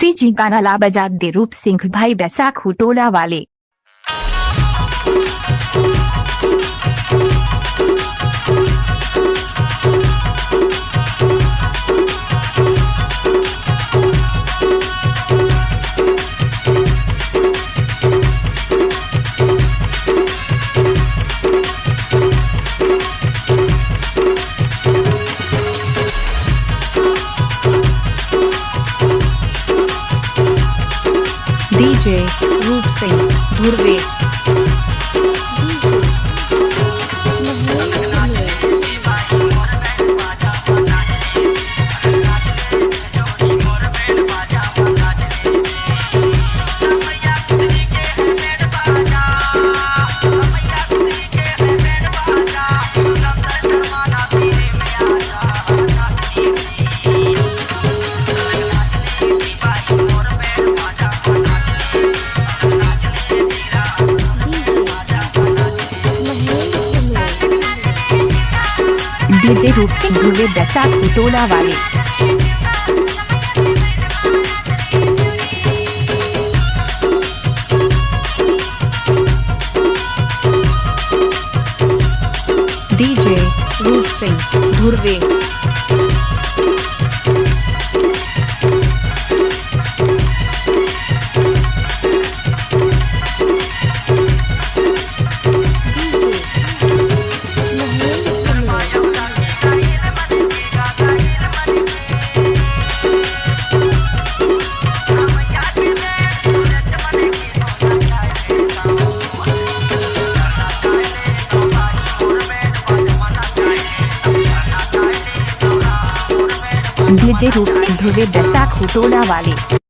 CG गाना ला बजा दे रूप सिंह भाई बैसाखू टोला वाले। डीजे रूप सिंह धुर्वे। डीजे रूप सिंह धुर्वे बैसाखू टोला वाले। डीजे रूप सिंह धुर्वे। डीजे रूप सिंह धुर्वे बैसाखू टोला वाले।